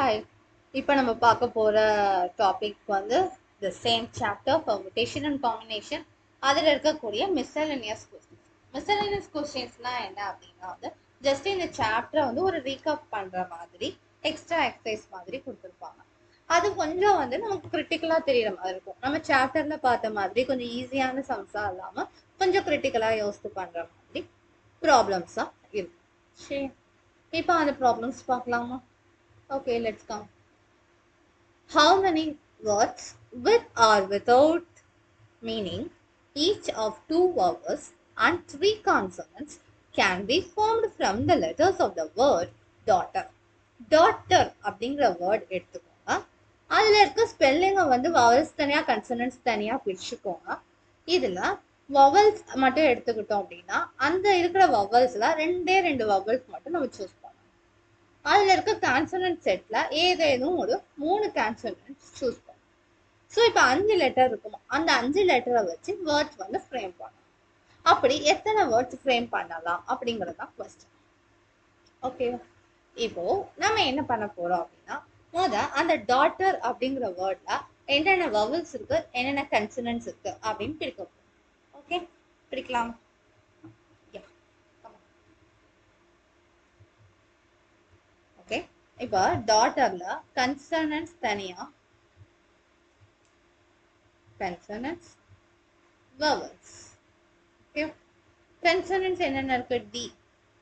Hi. இப்போ நம்ம பார்க்க போற டாபிக் வந்து the same chapter permutation and combination. அதில் இருக்கக்கூடிய miscellaneous questions. Miscellaneous questionsனா என்ன அப்படின்னா வந்து ஜஸ்ட் இந்த சாப்டரை வந்து ஒரு ரீகப் பண்ற மாதிரி எக்ஸ்ட்ரா எக்ஸசைஸ் மாதிரி கொடுத்துருப்பாங்க. அது கொஞ்சம் வந்து நமக்கு கிரிட்டிக்கலா தெரியற மாதிரி இருக்கும். நம்ம சாப்டர்ல பார்த்த மாதிரி கொஞ்சம் ஈஸியான சம்ஸா இல்லாம கொஞ்சம் கிரிட்டிக்கலா யோசித்து பண்ற மாதிரி ப்ராப்ளம்ஸா இருக்கும். சரி, இப்போ அந்த ப்ராப்ளம்ஸ் பார்க்கலாமா? Okay, let's come. How many words with or without meaning, each of two vowels and three consonants, can be formed from the letters of the word daughter? Daughter அப்படிங்கிற வேர்ட் எடுத்துக்கோங்க. அதில் இருக்க ஸ்பெல்லிங்கை வந்து வவல்ஸ் தனியாக கன்சனன்ட்ஸ் தனியாக பிரிச்சுக்கோங்க. இதில் vowels மட்டும் எடுத்துக்கிட்டோம் அப்படின்னா அந்த இருக்கிற வவல்ஸில் ரெண்டு வவல்ஸ் மட்டும் நம்ம சூஸ் பண்ணோம். அதில் இருக்க கான்சனன்ட் செட்ல ஏதேனும் ஒரு 3 கான்சனன்ட்ஸ் சூஸ் பண்ணும். ஸோ இப்போ 5 லெட்டர் இருக்கும். அந்த 5 லெட்டரை வச்சு வேர்ட்ஸ் வந்து ஃப்ரேம் பண்ணலாம். அப்படி எத்தனை வேர்ட்ஸ் ஃப்ரேம் பண்ணலாம் அப்படிங்கிறது தான் கொஸ்டின். ஓகே, இப்போ நம்ம என்ன பண்ண போறோம் அப்படின்னா அந்த டாட்டர் அப்படிங்கிற வேர்ட்ல என்னென்ன வவல்ஸ் இருக்கு, என்னென்ன கன்சனன்ட்ஸ் இருக்கு அப்படின்னு பிரிக்க போறோம். ஓகே, பிரிக்கலாம். ஓகே, இப்போ டாட்டர்ல கன்சனன்ட்ஸ் தனியா, consonants, vowels. Okay, consonants என்னென்ன இருக்கு? D,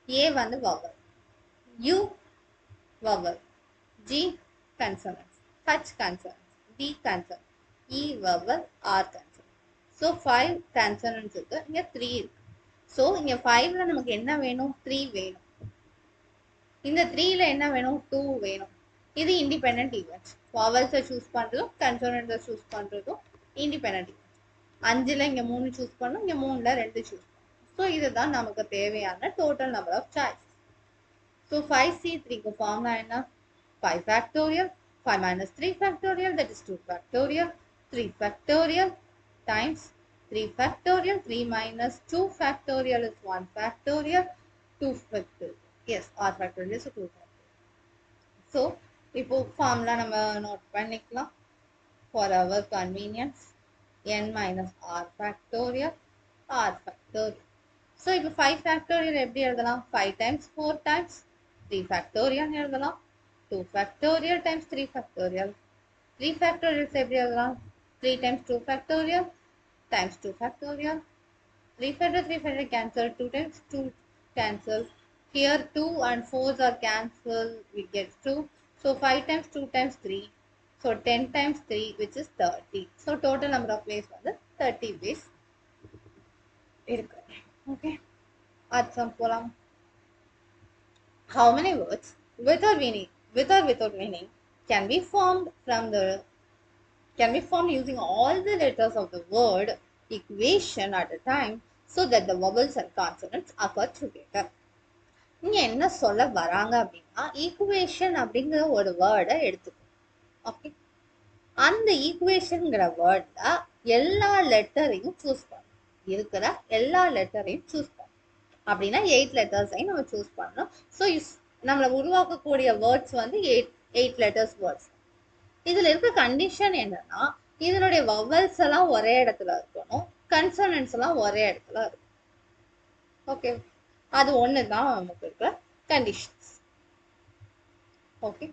A வந்து vowel, U vowel, G consonants, H consonants, D consonant, E vowel, R consonant. So 5 consonants இருக்கு, இங்க 3 இருக்கு. So இங்க 5ல நமக்கு என்ன வேணும்? 3 வேணும். இந்த 3ல என்ன வேணும்? 2 வேணும். இது இண்டிபெண்டன்ட் ஈவெண்ட்ஸ். vowels சூஸ் பண்றதும் கன்சோனன்ட்ஸை சூஸ் பண்றதும் இண்டிபெண்டன்ட் ஈவெண்ட்ஸ். 5ல இங்க 3 சூஸ் பண்ணும், இங்க 3ல 2 சூஸ் பண்ணும். ஸோ இதுதான் நமக்கு தேவையான total number of choice. So 5C3க்கு ஃபார்முலா என்ன? 5 factorial, 5 minus 3 factorial, that is 2 factorial, 3 factorial times 3 factorial, 3 minus 2 factorial is 1 factorial, 2 factorial. Yes, R factorial is 2 factorial. So இப்போ ஃபார்முலா நம்ம நோட் பண்ணிக்கலாம் for our convenience. N minus R factorial, R factorial. So இப்போ 5 factorial எப்படி எழுதலாம்? 5 times 4 times 3 factorial எழுதலாம். 2 factorial times 3 factorial. 3 factorial எப்படி எழுதலாம்? 3 times 2 factorial times 2 factorial. 3 factorial 3 factorial cancel, 2 times 2 cancel. Here 2 and 4s are cancelled, we get 2. So 5 times 2 times 3. So 10 times 3, which is 30. So total number of ways வந்து 30 ways இருக்கு. Okay, add some போலாம். How many words with or without meaning can be formed using all the letters of the word equation at a time so that the vowels and consonants occur together? இங்க என்ன சொல்ல வராங்க அப்படின்னா equation அப்படிங்கிற ஒரு வேர்டை எடுத்துக்கணும். ஓகே, அந்த ஈக்குவேஷன்ங்கிற வேர்ட்ல எல்லா லெட்டரையும் சூஸ் பண்ணணும். இருக்கிற எல்லா லெட்டரையும் சூஸ் பண்ணணும். அப்படின்னா 8 லெட்டர்ஸையும் நம்ம சூஸ் பண்ணணும். ஸோ நம்மளை உருவாக்கக்கூடிய வேர்ட்ஸ் வந்து 8 லெட்டர்ஸ் வேர்ட்ஸ். இதுல இருக்க கண்டிஷன் என்னன்னா இதனுடைய வவல்ஸ் எல்லாம் ஒரே இடத்துல இருக்கணும், கன்சனன்ட்ஸ் எல்லாம் ஒரே இடத்துல இருக்கும். ஓகே, அது ஒண்ணுதான் நமக்கு இருக்கிற கண்டிஷன்ஸ். Okay,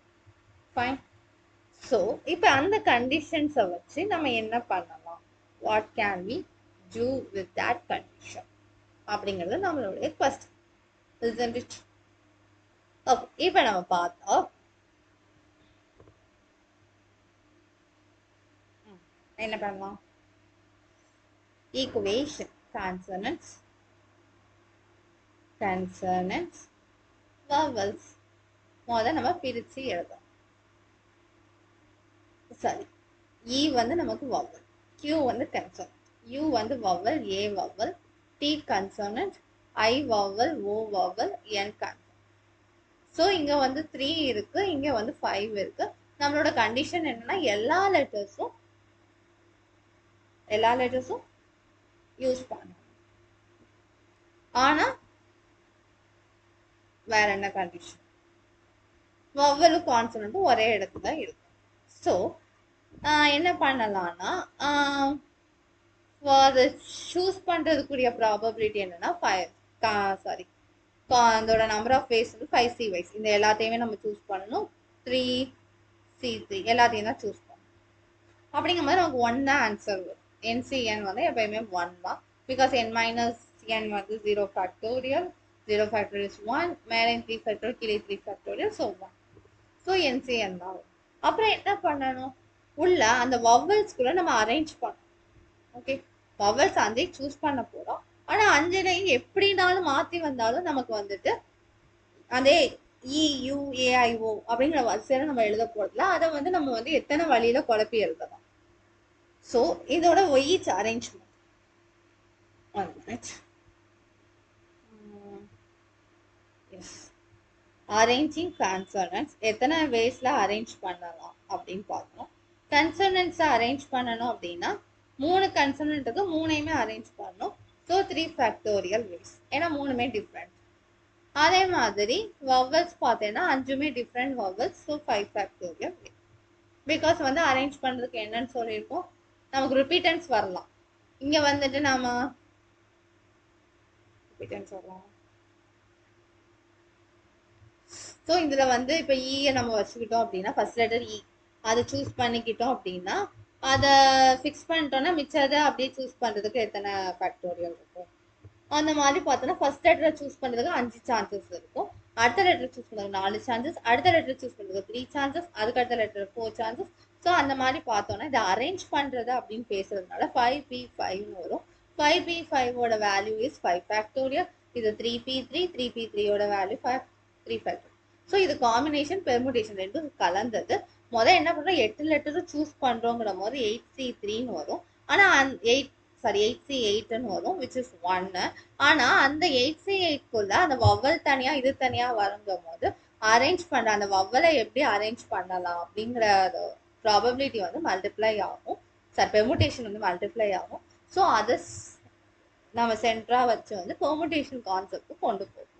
fine. ஸோ இப்போ அந்த கண்டிஷன்ஸை வச்சு நம்ம என்ன பண்ணலாம்? What can we do with that condition அப்படிங்கிறது நம்மளுடைய கொஸ்டின். isn't it? ஓகே, இப்போ நம்ம பார்த்தோம் என்ன பண்ணலாம்? ஈக்குவேஷன் கான்சனன்ட்ஸ் வவல்ஸ் நம்ம பிரிச்சு எழுதலாம். சரி, E வந்து நமக்கு வவல், Q வந்து கன்சனன்ட், U வந்து vowel, A vowel, T consonant, I vowel, O vowel, N consonant. So இங்க வந்து 3 இருக்கு, இங்க வந்து 5 இருக்கு. நம்மளோட கண்டிஷன் என்னன்னா எல்லா லெட்டர்ஸும் யூஸ் பண்ணணும். ஆனா வேற என்ன கண்டிஷன்? வவ்வலும் கான்சனண்ட்டும் ஒரே இடத்துல இருக்கும். ஸோ என்ன பண்ணலாம்னா அதை சூஸ் பண்றதுக்குரிய ப்ராபபிலிட்டி என்னன்னா அதோட நம்பர் ஆஃப் வேஸ் வந்து 5C வைஸ். இந்த எல்லாத்தையுமே நம்ம சூஸ் பண்ணணும். 3C3 எல்லாத்தையும் தான் சூஸ் பண்ணணும். அப்படிங்கும் போது நமக்கு 1 தான் ஆன்சர் வரும். NCN வந்து எப்பயுமே 1 தான். பிகாஸ் n மைனஸ் n வந்து 0 ஃபேக்டோரியல், 0 ஃபேக்டோரியல் இஸ் 1, மேலே 3 ஃபேக்டோரியல், கீழே 3 ஃபேக்டோரியல், ஸோ 1. ஸோ NCN தான் வரும். அப்புறம் என்ன பண்ணணும், உள்ள அந்த வவல்ஸ்குள்ள நம்ம அரேஞ்ச் பண்ணணும். ஓகே, வவல்ஸ் அந்த சூஸ் பண்ண போறோம். ஆனா 5 எப்படினாலும் மாத்தி வந்தாலும் நமக்கு வந்துட்டு அதே EUAIO அப்படிங்கிற வரிசையில நம்ம எழுத போறதுல அதை வந்து நம்ம வந்து எத்தனை வழியில குழப்பி எழுதலாம். ஸோ இதோட ஈச் அரேஞ்ச்மெண்ட் அரேஞ்சிங் கன்சோனன்ட்ஸ் எத்தனை வேஸ்ல அரேஞ்ச் பண்ணலாம் அப்படின்னு பார்க்கணும். கன்சோனன்ட்ஸை அரேஞ்ச் பண்ணணும் அப்படின்னா 3 கன்சோனன்ட்டுக்கு 3யுமே அரேஞ்ச் பண்ணணும். ஸோ 3 ஃபேக்டோரியல் வேஸ், ஏன்னா 3மே டிஃப்ரெண்ட். அதே மாதிரி வவல்ஸ் பார்த்தேன்னா 5மே different vowels, so 5 factorial ways. Because வந்து அரேஞ்ச் பண்ணுறதுக்கு என்னன்னு சொல்லியிருக்கோம், நமக்கு ரிப்பீட்டன்ஸ் வரலாம். இங்கே வந்துட்டு நாம ரிப்பீட்டன்ஸ் வரலாம். ஸோ இதில் வந்து இப்போ ஈயை நம்ம வச்சுக்கிட்டோம் அப்படின்னா ஃபர்ஸ்ட் லெட்டர் இ அதை சூஸ் பண்ணிக்கிட்டோம் அப்படின்னா அதை ஃபிக்ஸ் பண்ணிட்டோம்னா மிச்சதை அப்படியே சூஸ் பண்ணுறதுக்கு எத்தனை ஃபேக்டோரியல் இருக்கும். அந்த மாதிரி பார்த்தோன்னா ஃபர்ஸ்ட் லெட்டரை சூஸ் பண்ணுறதுக்கு 5 சான்சஸ் இருக்கும். அடுத்த லெட்டர் சூஸ் பண்ணுறதுக்கு 4 சான்சஸ், அடுத்த லெட்டர் சூஸ் பண்ணுறதுக்கு 3 சான்சஸ், அதுக்கு அடுத்த லெட்டர் 4 சான்சஸ். ஸோ அந்த மாதிரி பார்த்தோன்னா இதை அரேஞ்ச் பண்ணுறது அப்படின்னு பேசுறதுனால 5p5ன்னு வரும். 5p5ஓட வேல்யூ இஸ் 5 ஃபேக்டோரியல். இது 3p3, 3p3ஓட வேல்யூ 3 ஃபேக்டோரியல். ஸோ இது காம்பினேஷன் பெர்முடேஷன் ரெண்டும் கலந்தது. முதல் என்ன பண்ணுறோம், 8 லெட்டரும் சூஸ் பண்ணுறோங்கிற போது 8c3ன்னு வரும். ஆனால் 8c8ன்னு வரும், விச் இஸ் 1. ஆனால் அந்த 8c8க்குள்ள அந்த வவ்வல் தனியாக இது தனியாக வருங்கும் போது அரேஞ்ச் பண்ணுற அந்த வவ்வலை எப்படி அரேஞ்ச் பண்ணலாம் அப்படிங்கிற ப்ராபபிலிட்டி வந்து மல்டிப்ளை ஆகும். பெர்முடேஷன் வந்து மல்டிப்ளை ஆகும். ஸோ அதை நம்ம சென்டராக வச்சு வந்து பெர்முடேஷன் கான்செப்ட் கொண்டு போகும்.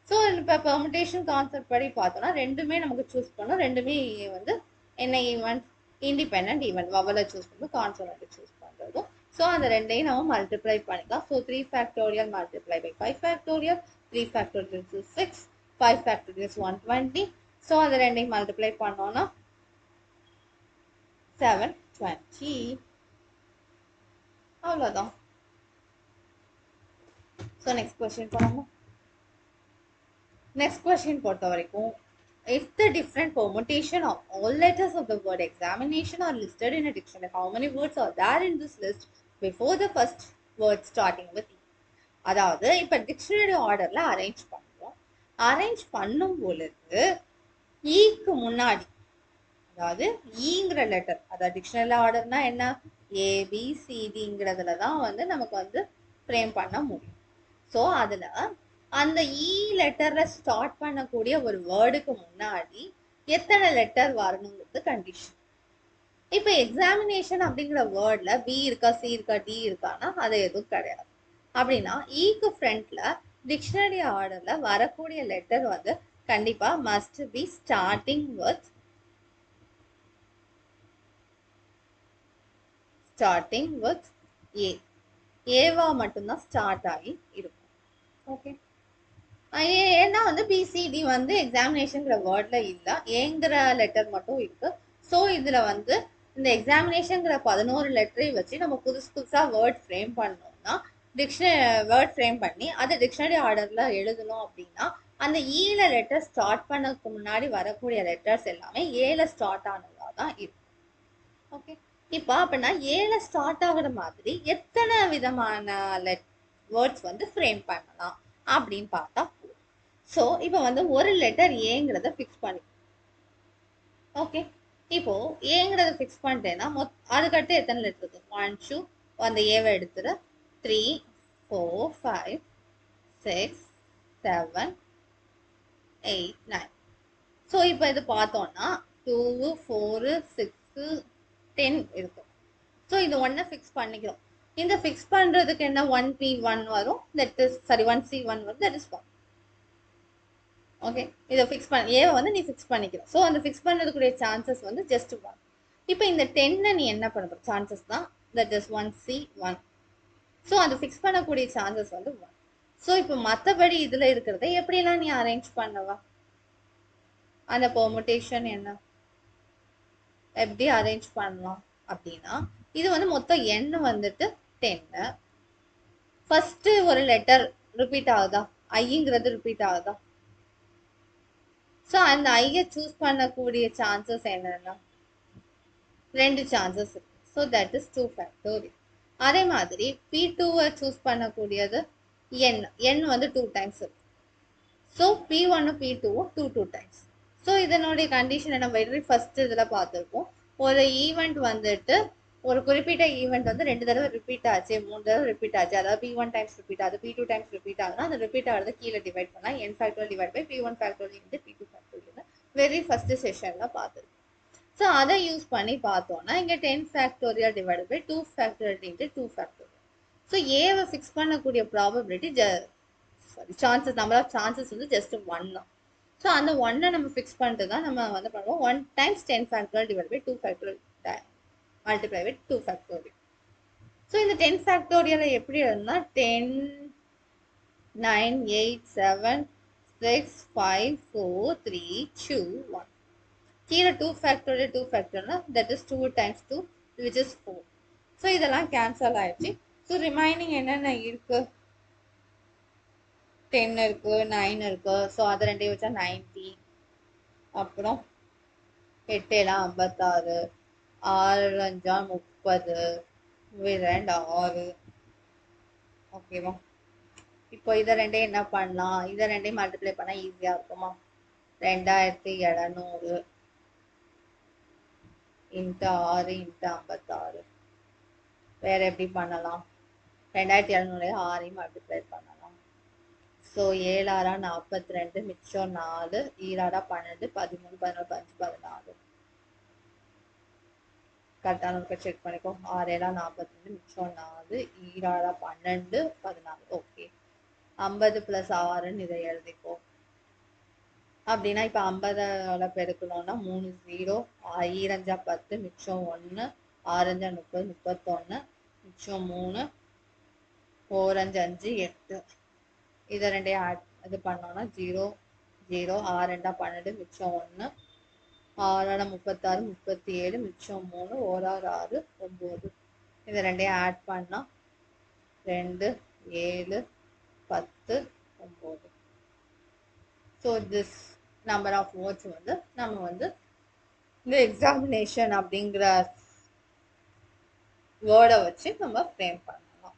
ஸோ இப்போ பெர்முடேஷன் கான்செப்ட் படி பார்த்தோம்னா ரெண்டுமே நமக்கு சூஸ் பண்ணோம். ரெண்டுமே வந்து என்ன ஈவெண்ட், இண்டிபெண்ட் ஈவெண்ட். வவலை சூஸ் பண்ணும், கான்சோனன்ட் சூஸ் பண்ணுறதும். ஸோ அந்த ரெண்டையும் நம்ம மல்டிப்ளை பண்ணிக்கலாம். So 3 factorial multiply by 5 factorial, 3 factorial is 6, 5 factorial is 120. So அந்த ரெண்டையும் மல்டிப்ளை பண்ணோம்னா 720. அவ்வளோதான். ஸோ நெக்ஸ்ட் கொஸ்டின் பண்ணலாமா? Next question பொறுத்த வரைக்கும், if the different permutation of all letters of the word examination are listed in a dictionary, how many words are there in this list before the first word starting with E? அதாவது இப்போ dictionary ஆர்டர்ல arrange பண்ணுறோம். Arrange பண்ணும் பொழுது ஈக்கு முன்னாடி, அதாவது ஈங்கிற letter, அதாவது dictionary ஆர்டர்னா என்ன, ABCDங்கிறதுல தான் வந்து நமக்கு வந்து ஃப்ரேம் பண்ண முடியும். ஸோ அதில் அந்த இ லெட்டர்ல ஸ்டார்ட் பண்ணக்கூடிய ஒரு வேர்டுக்கு முன்னாடி எத்தனை லெட்டர் வரணுங்கிறது கண்டிஷன். இப்போ எக்ஸாமினேஷன் அப்படிங்கிற வேர்ட்ல பி இருக்கா, சி இருக்கா, டி இருக்கான்னா அது எதுவும் கிடையாது. அப்படின்னா ஈக்கு ஃப்ரண்ட்ல டிக்ஷனரி ஆர்டர்ல வரக்கூடிய லெட்டர் வந்து கண்டிப்பா மஸ்ட் பி ஸ்டார்டிங் வித் ஏ. ஏவா மட்டும்தான் ஸ்டார்ட் ஆகி இருக்கும். ஓகே, ஏன்னா வந்து பிசிடி வந்து எக்ஸாமினேஷன்ங்கிற வேர்ட்ல இல்லை, ஏங்கிற லெட்டர் மட்டும் இருக்கு. ஸோ இதுல வந்து இந்த எக்ஸாமினேஷன்ங்கிற 11 லெட்டரை வச்சு நம்ம புதுசா வேர்ட் ஃப்ரேம் பண்ணோம்னா வேர்ட் ஃப்ரேம் பண்ணி அதை டிக்ஷனரி ஆர்டர்ல எழுதணும் அப்படின்னா அந்த ஈல லெட்டர் ஸ்டார்ட் பண்ணதுக்கு முன்னாடி வரக்கூடிய லெட்டர்ஸ் எல்லாமே ஏல ஸ்டார்ட் ஆனதா தான் இருக்கும். ஓகே, இப்போ அப்படின்னா ஏல ஸ்டார்ட் ஆகுற மாதிரி எத்தனை விதமான வேர்ட்ஸ் வந்து ஃப்ரேம் பண்ணலாம் அப்படின்னு பார்த்தா, ஸோ இப்போ வந்து ஒரு லெட்டர் ஏங்கிறத ஃபிக்ஸ் பண்ணி, ஓகே, இப்போ ஏங்கிறத ஃபிக்ஸ் பண்ணிட்டேன்னா அதுக்கடுத்து எத்தனை லெட்டர் இருக்கு, 1 2 அந்த ஏவை எடுத்துரு, 3 4 5 6 7 8 9. ஸோ இப்போ இது பார்த்தோம்னா 2 4 6 10 இருக்கும். ஸோ இது ஒன்றை ஃபிக்ஸ் பண்ணிக்கிறோம். இந்த ஃபிக்ஸ் பண்ணுறதுக்கு என்ன 1p1 வரும், தட் இஸ் 1c1 வரும், தட் இஸ் 1. ஓகே, இதை ஃபிக்ஸ் பண்ண ஏவை வந்து நீ ஃபிக்ஸ் பண்ணிக்கலாம். ஸோ அந்த ஃபிக்ஸ் பண்ணதுக்குரிய சான்சஸ் வந்து ஜஸ்ட் 1. இப்போ இந்த 10 நீ என்ன பண்ண போற? சான்சஸ் தான் தட் இஸ் 1C 1. ஸோ அது ஃபிக்ஸ் பண்ணக்கூடிய சான்சஸ் வந்து 1. ஸோ இப்போ மற்றபடி இதில் இருக்கிறத எப்படிலாம் நீ அரேஞ்ச் பண்ணவா? அந்த பெர்முடேஷன் என்ன எப்படி அரேஞ்ச் பண்ணலாம் அப்படின்னா, இது வந்து மொத்தம் எண் வந்துட்டு 10. ஃபர்ஸ்ட் ஒரு லெட்டர் ரிப்பீட் ஆகுதா? ஐங்கிறது ரிப்பீட் ஆகுதா? ஸோ அந்த ஐயை சூஸ் பண்ணக்கூடிய சான்சஸ் என்னன்னா 2 சான்சஸ் இருக்கு. So that is 2 factorial. அதே மாதிரி P2-வை சூஸ் பண்ணக்கூடியது எண் வந்து 2 டைம்ஸ் இருக்கு. So P1 P2 2 times. So இதனுடைய கண்டிஷன் என்ன? வெரி ஃபர்ஸ்ட் இதில் பார்த்துருப்போம். ஒரு ஈவெண்ட் வந்துட்டு ஒரு குறிப்பிட்ட ஈவெண்ட் வந்து 2 தடவை ரிப்பீட் ஆச்சு, 3 தடவை ரிப்பீட் ஆச்சு, அதாவது P1 டைம்ஸ் ரிப்பீட் ஆகுது, P2 டைம்ஸ் ரிப்பீட் ஆகுதுன்னா அந்த ரிப்பீட் ஆகுது கீழே டிவைட் பண்ணலாம் n factorial divide by P1 factorial into P2 factorial very first செஷன்ல பார்த்துருக்கோம். ஸோ அதை யூஸ் பண்ணி பார்த்தோம்னா இங்கே 10 factorial divide by 2 factorial into 2 factorial. So ஏவை ஃபிக்ஸ் பண்ணக்கூடிய probability chances, number of chances வந்து ஜஸ்ட் 1 தான். ஸோ அந்த 1-ஐ நம்ம ஃபிக்ஸ் பண்ணிட்டு தான் நம்ம வந்து பண்ணுவோம் 1 times 10 factorial divide by 2 factorial multiply with 2 factorial. So இந்த 10 ஃபேக்டோரியலை எப்படி எழுதுனா 10 9 8 7 6 5 4 3 2 1. கீழே 2 factorial 2 factorial that is 2 times 2 which is 4. So இதெல்லாம் கேன்சல் ஆயிடுச்சு. ஸோ ரிமைனிங் என்னென்ன இருக்கு? 10 இருக்கு, 9 இருக்கு. ஸோ அதை 2 வச்சா 90. அப்புறம் 8 7 56, 6 5 30, 2 6. ஓகேவா? இப்போ இதை 2 என்ன பண்ணலாம்? இதை 2 மல்டிப்ளை பண்ணா ஈஸியா இருக்குமா? 2700 இன்ட்டு 6 இன்ட்டு 56. வேற எப்படி பண்ணலாம்? 2700 6 மல்டிப்ளை பண்ணலாம். ஸோ 7 6 42, மிச்சம் 4, 7 12, 13 14 15 14. கரெக்டான இருக்க செக் பண்ணிக்கோ. 6 7 42, மிச்சம் 4, 7 12 14. ஓகே, 50 + 6ன்னு இதை எழுதிக்கோ. அப்படின்னா இப்போ 50 பெருக்கணும்னா 3 0, 2 10, மிச்சம் 1, 6 30 31, மிச்சம் 3, 4 5 8. இதை 2 ஆட் இது பண்ணோம்னா 0 0, 6 12, மிச்சம் 1, 6 36 37, மிச்சம் 3, 1 6 9. இதை 2 ஆட் பண்ணா 2 7 10 9. So this number of words வந்து நம்ம வந்து இந்த எக்ஸாமினேஷன் அப்படிங்கிற வேர்டை வச்சு நம்ம ஃப்ரேம் பண்ணலாம்.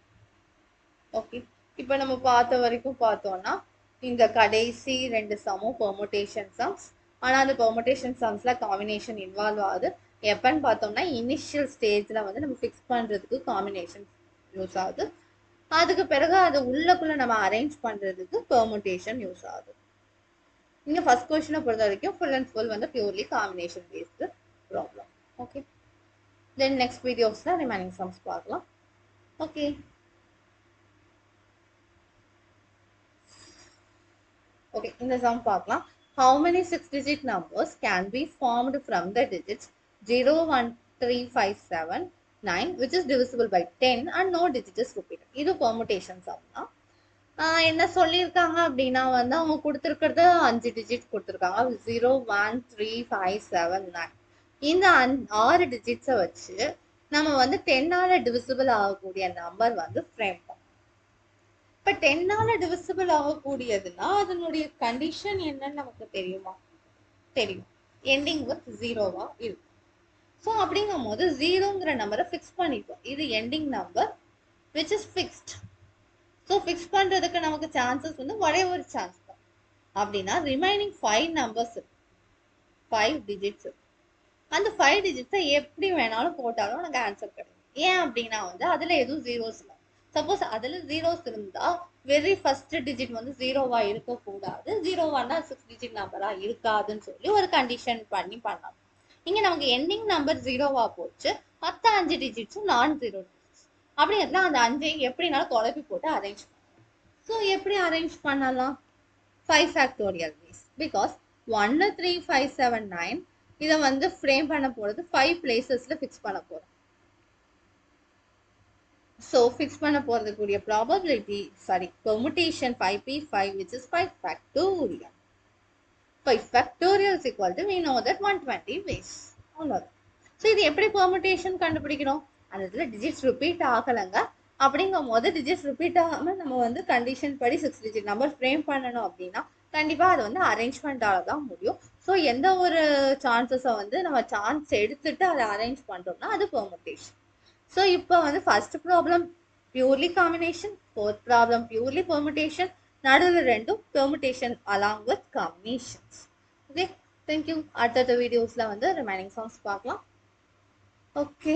ஓகே, இப்போ நம்ம பார்த்த வரைக்கும் பார்த்தோம்னா இந்த கடைசி 2 சம்மும் பெர்முடேஷன் சம்ஸ். ஆனால் அந்த பெர்முடேஷன் சம்ஸ்ல காம்பினேஷன் இன்வால்வ் ஆகுது. எப்பன்னு பார்த்தோம்னா இனிஷியல் ஸ்டேஜில் வந்து நம்ம ஃபிக்ஸ் பண்ணுறதுக்கு காம்பினேஷன் யூஸ் ஆகுது. அதுக்கு பிறகு அது உள்ளக்குள்ள நம்ம அரேஞ்ச் பண்ணுறதுக்கு பெர்முடேஷன் யூஸ் ஆகுது. இங்கே ஃபர்ஸ்ட் கொஸ்டினை பொறுத்த வரைக்கும் ஃபுல் அண்ட் ஃபுல் வந்து purely combination based problem. Okay, then next வீடியோஸில் ரிமைனிங் சம்ஸ் பார்க்கலாம். ஓகே, ஓகே, இந்த சம் பார்க்கலாம். How many 6-digit numbers can be formed from the digits 0 1 3 5 7 9 which is divisible by 10 and no digit is repeated? இது permutation sum தான். என்ன சொல்லியிருக்காங்க அப்படின்னா வந்து அவங்க கொடுத்துருக்கிறது 5 டிஜிட் கொடுத்துருக்காங்க. 0 1 3 5 7 9. இந்த 6 டிஜிட்ஸை வச்சு நம்ம வந்து 10ஆல டிவிசிபிள் ஆகக்கூடிய நம்பர் வந்து ஃப்ரேம் பண்ணோம். இப்போ 10ஆல டிவிசிபிள் ஆகக்கூடியதுன்னா அதனுடைய கண்டிஷன் என்னன்னு நமக்கு தெரியுமா? தெரியும், எண்டிங் வித் 0வா இருக்கும். ஸோ அப்படிங்கும் போது 0ங்கிற நம்பரை ஃபிக்ஸ் பண்ணிப்போம். இது ending number which is fixed. So fix பண்ணுறதுக்கு நமக்கு சான்சஸ் வந்து ஒரே ஒரு சான்ஸ் தான். அப்படின்னா ரிமைனிங் 5 நம்பர்ஸ் இருக்கு, 5 டிஜிட்ஸ் இருக்கு. அந்த 5 டிஜிட்ஸை எப்படி வேணாலும் போட்டாலும் உனக்கு ஆன்சர் கிடைக்கும். ஏன் அப்படின்னா வந்து அதில் எதுவும் ஜீரோஸ் இல்லை. சப்போஸ் அதில் ஜீரோஸ் இருந்தால் வெரி ஃபர்ஸ்ட் டிஜிட் வந்து 0வா இருக்கக்கூடாது, 0வானா 6 டிஜிட் நம்பராக இருக்காதுன்னு சொல்லி ஒரு கண்டிஷன் பண்ணி பண்ணலாம். இங்கே நமக்கு எண்டிங் நம்பர் 0வா போச்சு, மற்ற 5 டிஜிட்ஸும் நான் 0 டிஜிட்ஸ். அப்படிங்கிறதுல அந்த 5 எப்படினாலும் குழப்பி போட்டு அரேஞ்ச் பண்ணலாம். ஸோ எப்படி அரேஞ்ச் பண்ணலாம்? 5 ஃபேக்டோரியல் பேஸ். பிகாஸ் 1 3 5 7 9 இதை வந்து ஃப்ரேம் பண்ண போகிறது 5 பிளேசஸில் ஃபிக்ஸ் பண்ண போகிறோம். ஸோ ஃபிக்ஸ் பண்ண போகிறதுக்குரிய probability permutation 5p5 which is 5 factorial. 5 factorial is equal to we know that 120 ways. அவ்வளோதான். ஸோ இது எப்படி permutation கண்டுபிடிக்கிறோம்? அந்த இதில் டிஜிட்ஸ் ரிப்பீட் ஆகலைங்க. அப்படிங்கும் போது டிஜிட்ஸ் ரிப்பீட் ஆகாமல் நம்ம வந்து கண்டிஷன் படி 6 டிஜிட் நம்பர் ஃப்ரேம் பண்ணணும் அப்படின்னா கண்டிப்பாக அது வந்து அரேஞ்ச்மெண்ட்டால் தான் முடியும். ஸோ எந்த ஒரு சான்சஸை வந்து நம்ம சான்ஸ் எடுத்துட்டு அதை அரேஞ்ச் பண்ணுறோம்னா அது permutation. ஸோ இப்போ வந்து first problem purely combination, fourth problem purely permutation, நடுவில் ரெண்டும் permutation along with combinations. Okay, thank you. அடுத்தடுத்த வீடியோஸில் வந்து ரிமைனிங் சம்ஸ் பார்க்கலாம். ஓகே.